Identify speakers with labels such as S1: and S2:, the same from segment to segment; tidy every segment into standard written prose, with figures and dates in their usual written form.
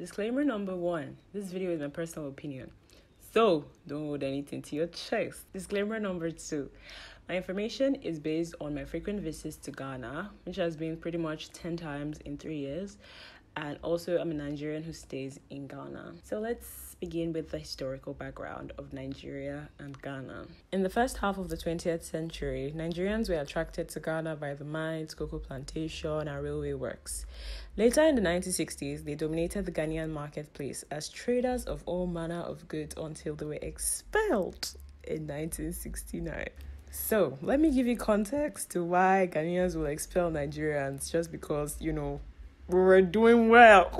S1: Disclaimer number 1. This video is my personal opinion, so don't hold anything to your chest. Disclaimer number 2. My information is based on my frequent visits to Ghana, which has been pretty much 10 times in 3 years. And also, I'm a Nigerian who stays in Ghana. So let's begin with the historical background of Nigeria and Ghana. In the first half of the 20th century, Nigerians were attracted to Ghana by the mines, cocoa plantation, and railway works. Later in the 1960s, they dominated the Ghanaian marketplace as traders of all manner of goods until they were expelled in 1969. So, let me give you context to why Ghanaians will expel Nigerians just because, we were doing well.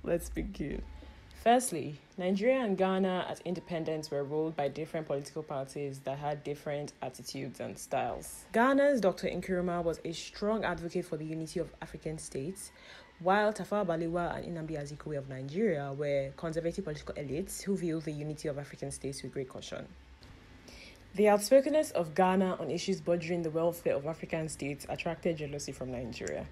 S1: Let's begin. Firstly, Nigeria and Ghana at independence were ruled by different political parties that had different attitudes and styles. Ghana's Dr. Nkrumah was a strong advocate for the unity of African states, while Tafawa Balewa and Nnamdi Azikiwe of Nigeria were conservative political elites who viewed the unity of African states with great caution. The outspokenness of Ghana on issues bordering the welfare of African states attracted jealousy from Nigeria.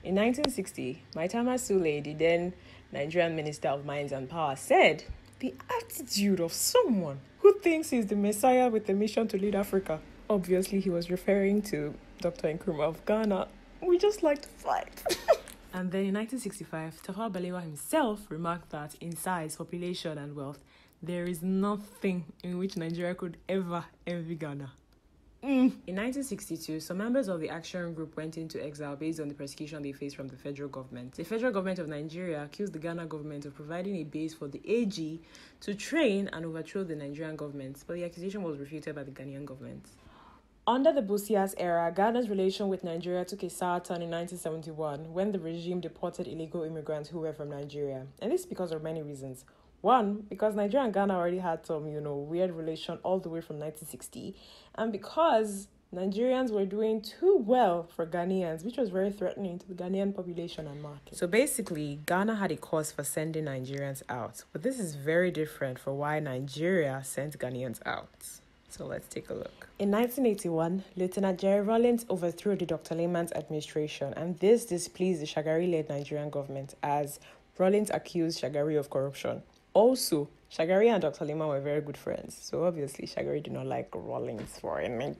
S1: In 1960, Maitama Sule, the then Nigerian Minister of Mines and Power, said, "The attitude of someone who thinks he's the messiah with a mission to lead Africa." Obviously, he was referring to Dr. Nkrumah of Ghana. We just like to fight. And then in 1965, Tafawa Balewa himself remarked that in size, population, and wealth, there is nothing in which Nigeria could ever envy Ghana. In 1962, some members of the Action Group went into exile based on the persecution they faced from the federal government. The federal government of Nigeria accused the Ghana government of providing a base for the AG to train and overthrow the Nigerian government, but the accusation was refuted by the Ghanaian government. Under the Busias era, Ghana's relation with Nigeria took a sour turn in 1971 when the regime deported illegal immigrants who were from Nigeria. And this is because of many reasons. One, because Nigeria and Ghana already had some, weird relation all the way from 1960. And because Nigerians were doing too well for Ghanaians, which was very threatening to the Ghanaian population and market. So basically, Ghana had a cause for sending Nigerians out. But this is very different for why Nigeria sent Ghanaians out. So let's take a look. In 1981, Lieutenant Jerry Rawlings overthrew the Dr. Lehman's administration, and this displeased the Shagari-led Nigerian government as Rawlings accused Shagari of corruption. Also, Shagari and Dr. Lehman were very good friends, so obviously Shagari did not like Rawlings for anything.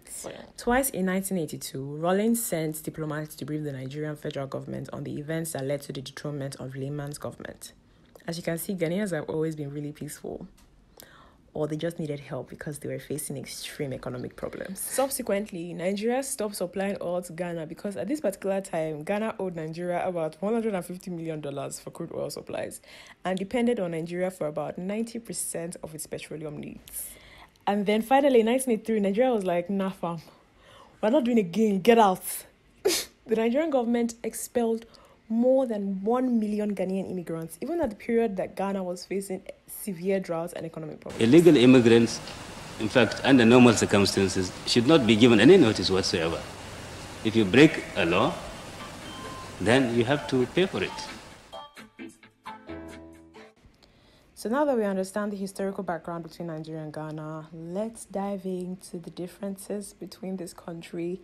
S1: Twice in 1982, Rawlings sent diplomats to brief the Nigerian federal government on the events that led to the dethronement of Lehman's government. As you can see, Ghanaians have always been really peaceful, or they just needed help because they were facing extreme economic problems. Subsequently, Nigeria stopped supplying oil to Ghana because at this particular time, Ghana owed Nigeria about $150 million for crude oil supplies and depended on Nigeria for about 90% of its petroleum needs. And then finally, in 1983, Nigeria was like, "Nah, fam, we're not doing it again, get out." The Nigerian government expelled more than 1 million Ghanaian immigrants, even at the period that Ghana was facing severe droughts and economic problems.
S2: Illegal immigrants, in fact, under normal circumstances, should not be given any notice whatsoever. If you break a law, then you have to pay for it.
S1: So now that we understand the historical background between Nigeria and Ghana, let's dive into the differences between this country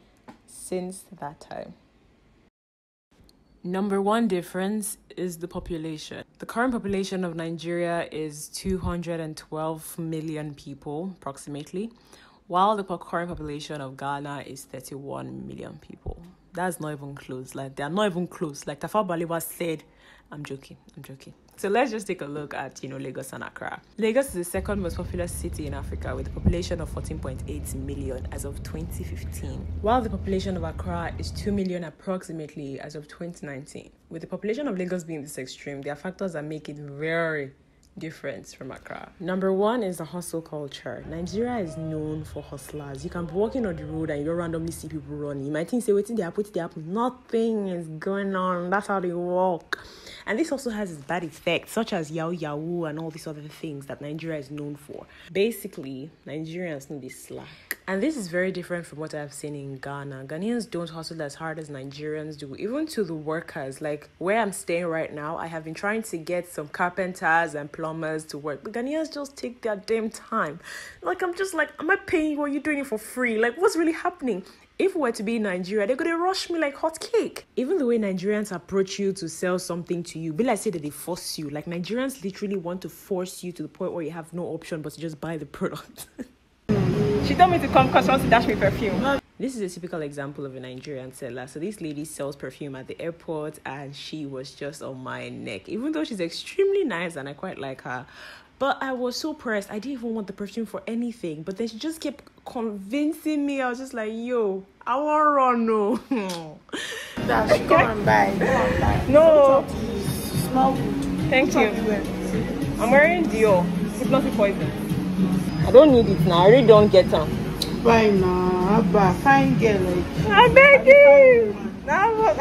S1: since that time. Number 1 difference is the population. The current population of Nigeria is 212 million people, approximately, while the current population of Ghana is 31 million people. That's not even close. They are not even close. Like Tafawa Balewa said, I'm joking. So let's just take a look at, Lagos and Accra. Lagos is the second most populous city in Africa with a population of 14.8 million as of 2015, while the population of Accra is 2 million approximately as of 2019. With the population of Lagos being this extreme, there are factors that make it very different from Accra. Number 1 is the hustle culture. Nigeria is known for hustlers. You can be walking on the road and you don't randomly see people running. You might think, say, waiting, they happen. Nothing is going on. That's how they walk. And this also has its bad effects, such as yahoo and all these other things that Nigeria is known for. Basically, Nigerians need this slack. And this is very different from what I've seen in Ghana. Ghanaians don't hustle as hard as Nigerians do, even to the workers. Like where I'm staying right now, I have been trying to get some carpenters and plumbers to work. But Ghanaians just take their damn time. Like, I'm just like, am I paying you or are you doing it for free? Like, what's really happening? If we were to be in Nigeria, they're going to rush me like hot cake. Even the way Nigerians approach you to sell something to you, be like say that they force you. Like, Nigerians literally want to force you to the point where you have no option but to just buy the product.
S3: She told me to come because she wants to dash me perfume.
S1: This is a typical example of a Nigerian seller. So this lady sells perfume at the airport and she was just on my neck. Even though she's extremely nice and I quite like her. But I was so pressed. I didn't even want the perfume for anything. But then she just kept convincing me. I was just like, yo, I want to run, no.
S4: Dash, go and buy. Go and buy.
S3: No.
S4: Small good.
S3: Thank you. I'm wearing Dior. It's not poison. I don't need it now. I really don't get them.
S4: Buy now. Abba, fine girl like.
S3: I beg you. I'm like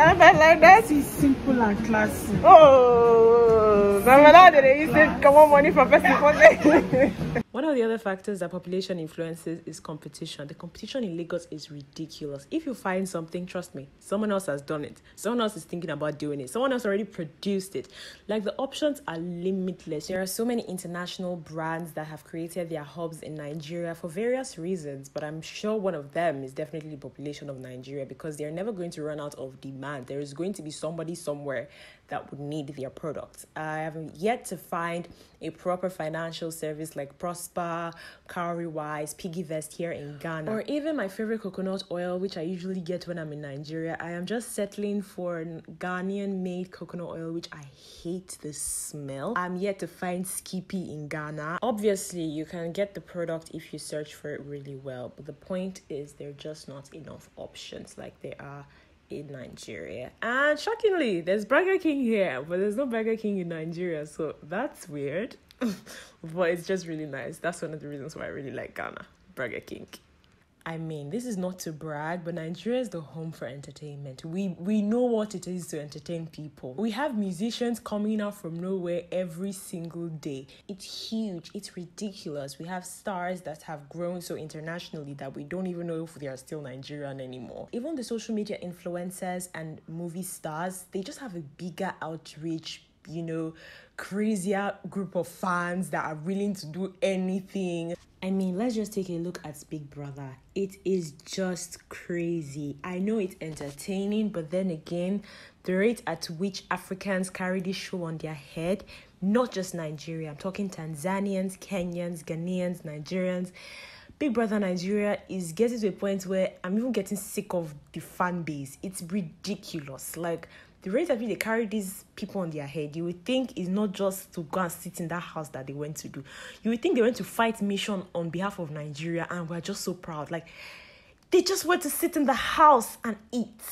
S3: that.
S4: It's simple and classy.
S3: Oh, now they used to come on money from person.
S1: One of the other factors that population influences is competition. The competition in Lagos is ridiculous. If you find something, trust me, someone else has done it. Someone else is thinking about doing it. Someone else already produced it. Like, the options are limitless. There are so many international brands that have created their hubs in Nigeria for various reasons, but I'm sure one of them is definitely the population of Nigeria, because they're never going to run out of demand. There is going to be somebody somewhere that would need their products. I haven't yet to find a proper financial service like Prosper, Cowrywise, Piggyvest here in Ghana, or even my favorite coconut oil, which I usually get when I'm in Nigeria. I am just settling for Ghanaian-made coconut oil, which I hate the smell. I'm yet to find Skippy in Ghana. Obviously, you can get the product if you search for it really well, but the point is there are just not enough options like there are in Nigeria. And shockingly, there's Burger King here, but there's no Burger King in Nigeria, so that's weird. But it's just really nice. That's one of the reasons why I really like Ghana, Burger King. I mean, this is not to brag, but Nigeria is the home for entertainment. We know what it is to entertain people. We have musicians coming out from nowhere every single day. It's huge. It's ridiculous. We have stars that have grown so internationally that we don't even know if they are still Nigerian anymore. Even the social media influencers and movie stars, they just have a bigger outreach, crazier group of fans that are willing to do anything. I mean, let's just take a look at Big Brother. It is just crazy. I know it's entertaining, but then again, the rate at which Africans carry this show on their head, not just Nigeria, I'm talking Tanzanians, Kenyans, Ghanaians, Nigerians. Big Brother Nigeria is getting to a point where I'm even getting sick of the fan base. It's ridiculous. Like, the rate at which they carry these people on their head, you would think it's not just to go and sit in that house that they went to do. You would think they went to fight mission on behalf of Nigeria, and we're just so proud. Like, they just went to sit in the house and eat.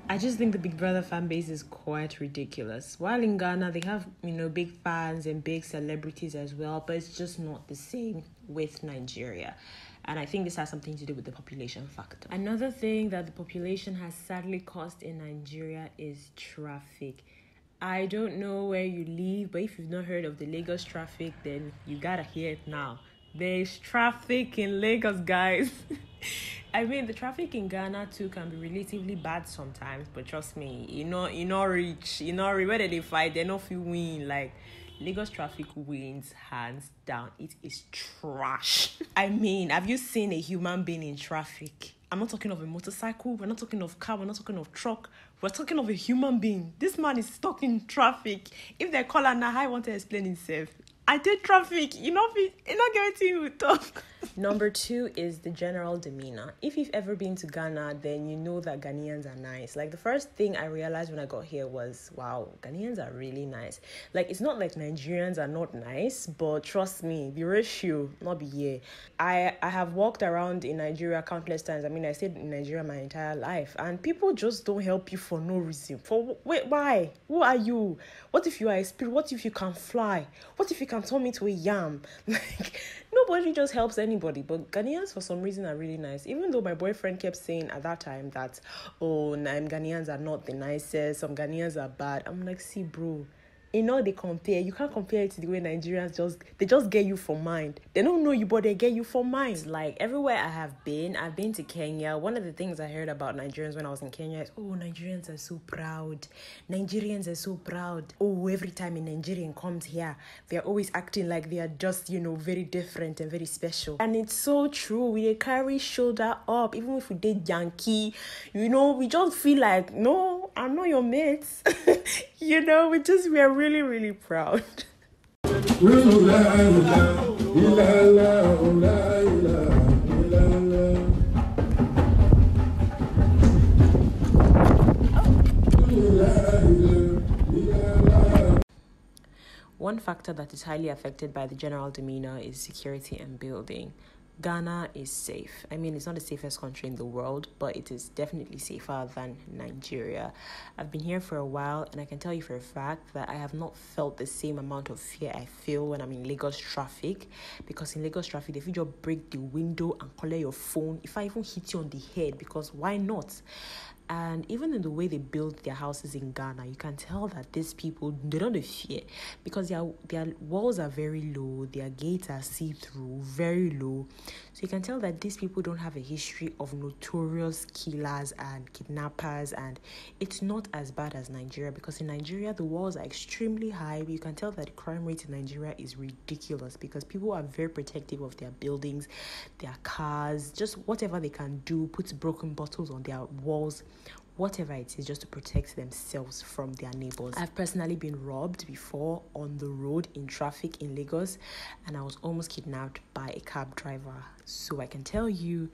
S1: I just think the Big Brother fan base is quite ridiculous. While in Ghana, they have, big fans and big celebrities as well, but it's just not the same with Nigeria. And I think this has something to do with the population factor. Another thing that the population has sadly caused in Nigeria is traffic. I don't know where you live, but if you've not heard of the Lagos traffic, then you gotta hear it now. There's traffic in Lagos, guys. I mean, the traffic in Ghana too can be relatively bad sometimes, but trust me, you not reach, whether they fight, they not feel win. Like, Lagos traffic wins hands down. It is trash. I mean, have you seen a human being in traffic? I'm not talking of a motorcycle. We're not talking of car. We're not talking of truck. We're talking of a human being. This man is stuck in traffic. If they call her now, I want to explain himself. I did traffic. You not guaranteeing you talk. Number 2 is the general demeanor. If you've ever been to Ghana, then you know that Ghanaians are nice. Like, the first thing I realized when I got here was, wow, Ghanaians are really nice. Like, it's not like Nigerians are not nice, but trust me, the ratio, not be here. I have walked around in Nigeria countless times. I mean, I stayed in Nigeria my entire life, and people just don't help you for no reason. Wait, why? Who are you? What if you are a spirit? What if you can fly? What if you can turn me to a yam? Like, nobody just helps anybody. But Ghanaians, for some reason, are really nice. Even though my boyfriend kept saying at that time that, oh, Ghanaians are not the nicest, some Ghanaians are bad. I'm like, see, bro, they compare. You can't compare it to the way Nigerians just get you for mind. They don't know you, but they get you for mind. Like, everywhere I've been to Kenya. One of the things I heard about Nigerians when I was in Kenya is, oh, Nigerians are so proud. Nigerians are so proud. Oh, every time a Nigerian comes here, they're always acting like they are just, very different and very special. And it's so true. We carry shoulder up. Even if we did Yankee, we just feel like, no, I'm not your mates. We are really, really proud. One factor that is highly affected by the general demeanor is security and building. Ghana is safe. I mean, it's not the safest country in the world, but it is definitely safer than Nigeria. I've been here for a while, and I can tell you for a fact that I have not felt the same amount of fear I feel when I'm in Lagos traffic. Because in Lagos traffic, if you just break the window and collect your phone, if I even hit you on the head, because why not? And even in the way they build their houses in Ghana, you can tell that these people, they don't have fear, because their walls are very low, their gates are see-through, very low. So you can tell that these people don't have a history of notorious killers and kidnappers, and it's not as bad as Nigeria, because in Nigeria, the walls are extremely high. But you can tell that the crime rate in Nigeria is ridiculous, because people are very protective of their buildings, their cars, just whatever they can do, put broken bottles on their walls, whatever it is, just to protect themselves from their neighbors. I've personally been robbed before on the road in traffic in Lagos, and I was almost kidnapped by a cab driver. So I can tell you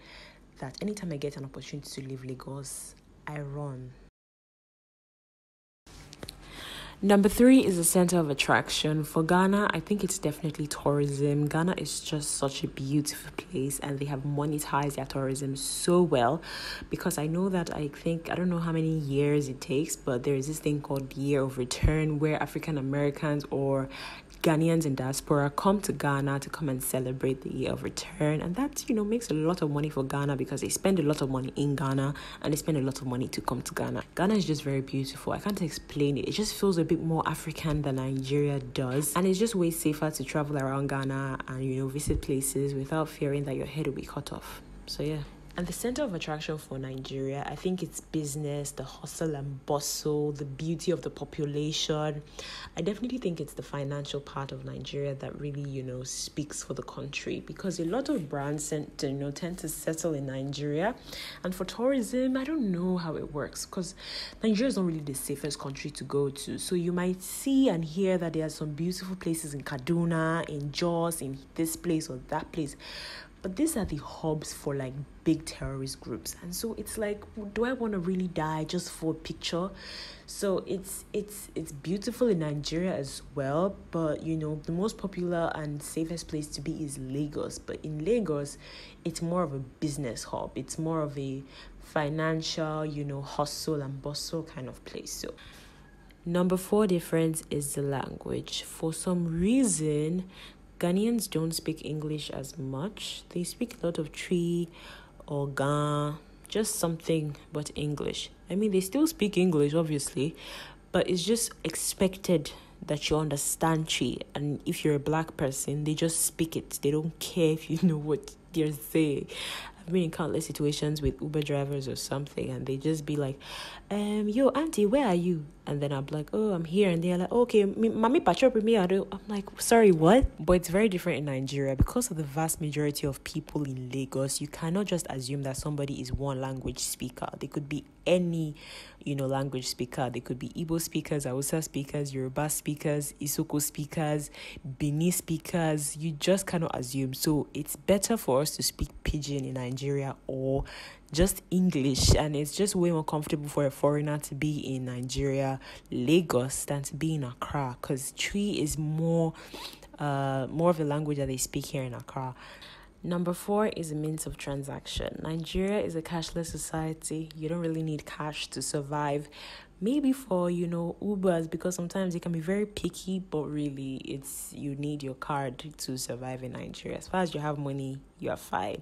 S1: that anytime I get an opportunity to leave Lagos, I run. Number 3 is a center of attraction. For Ghana, I think it's definitely tourism. Ghana is just such a beautiful place, and they have monetized their tourism so well, because I know that I don't know how many years it takes, but there is this thing called the Year of Return, where African Americans or Ghanaians in diaspora come to Ghana to come and celebrate the Year of Return, and that makes a lot of money for Ghana, because they spend a lot of money in Ghana and they spend a lot of money to come to Ghana. Ghana is just very beautiful. I can't explain it. It just feels a bit more African than Nigeria does, and it's just way safer to travel around Ghana and visit places without fearing that your head will be cut off. So yeah. And the center of attraction for Nigeria, I think it's business, the hustle and bustle, the beauty of the population. I definitely think it's the financial part of Nigeria that really, speaks for the country, because a lot of brands tend to settle in Nigeria. And for tourism, I don't know how it works, because Nigeria is not really the safest country to go to. So you might see and hear that there are some beautiful places in Kaduna, in Jos, in this place or that place. But these are the hubs for big terrorist groups. And so it's like, do I want to really die just for a picture? So it's beautiful in Nigeria as well. But, the most popular and safest place to be is Lagos. But in Lagos, it's more of a business hub. It's more of a financial, hustle and bustle kind of place. So number 4 difference is the language. For some reason, Ghanaians don't speak English as much. They speak a lot of Tree or Ga, just something but English. I mean, they still speak English, obviously, but it's just expected that you understand Tree. And if you're a black person, they just speak it. They don't care if you know what they're saying. been in countless situations with Uber drivers or something, and they just be like, yo, auntie, where are you? And then I'm like, oh, I'm here. And they're like, okay, mommy, patch up with me. I'm like, sorry, what? But it's very different in Nigeria because of the vast majority of people in Lagos. You cannot just assume that somebody is one language speaker. They could be any, language speaker. They could be Igbo speakers, Hausa speakers, Yoruba speakers, Isoko speakers, Bini speakers. You just cannot assume. So it's better for us to speak Pidgin in Nigeria or just English, and it's just way more comfortable for a foreigner to be in Nigeria, Lagos, than to be in Accra, because Twi is more of the language that they speak here in Accra. Number 4 is a means of transaction. Nigeria is a cashless society. You don't really need cash to survive. Maybe for, Ubers, because sometimes they can be very picky, but really you need your card to survive in Nigeria. As far as you have money, you are fine.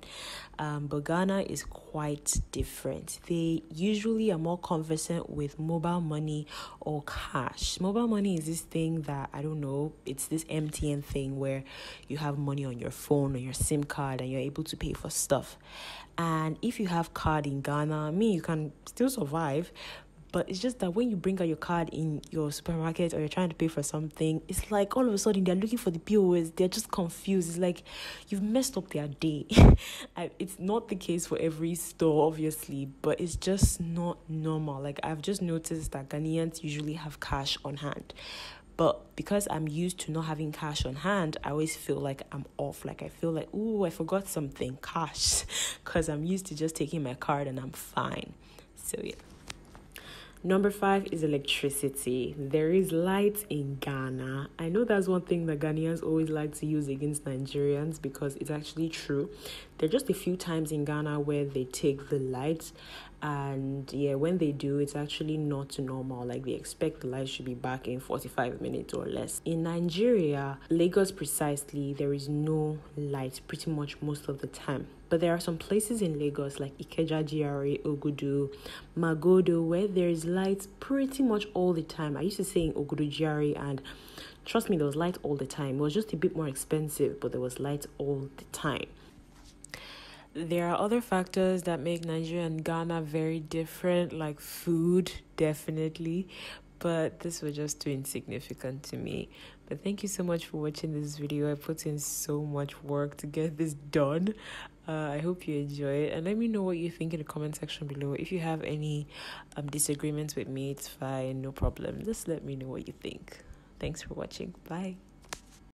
S1: But Ghana is quite different. They usually are more conversant with mobile money or cash. Mobile money is this thing that, I don't know, it's this MTN thing where you have money on your phone or your SIM card and you're able to pay for stuff. And if you have card in Ghana, you can still survive. But it's just that when you bring out your card in your supermarket or you're trying to pay for something, it's like all of a sudden they're looking for the POS. They're just confused. It's like you've messed up their day. It's not the case for every store, obviously, but it's just not normal. Like, I've just noticed that Ghanaians usually have cash on hand. But because I'm used to not having cash on hand, I always feel like I'm off. Like, I feel like, ooh, I forgot something, cash. Because I'm used to just taking my card and I'm fine. So, yeah. Number 5 is electricity. There is light in Ghana. I know that's one thing that Ghanaians always like to use against Nigerians because it's actually true. There are just a few times in Ghana where they take the lights, and when they do, it's actually not normal. Like, they expect the light should be back in 45 minutes or less. In Nigeria, Lagos precisely, there is no light pretty much most of the time. But there are some places in Lagos like Ikeja GRA, Ogudu, Magodo, where there is light pretty much all the time. I used to stay in Ogudu GRA, and trust me, there was light all the time. It was just a bit more expensive, but there was light all the time. There are other factors that make Nigeria and Ghana very different, like food, definitely. But this was just too insignificant to me. But thank you so much for watching this video. I put in so much work to get this done. I hope you enjoy it. And let me know what you think in the comment section below. If you have any disagreements with me, it's fine, no problem. Just let me know what you think. Thanks for watching. Bye.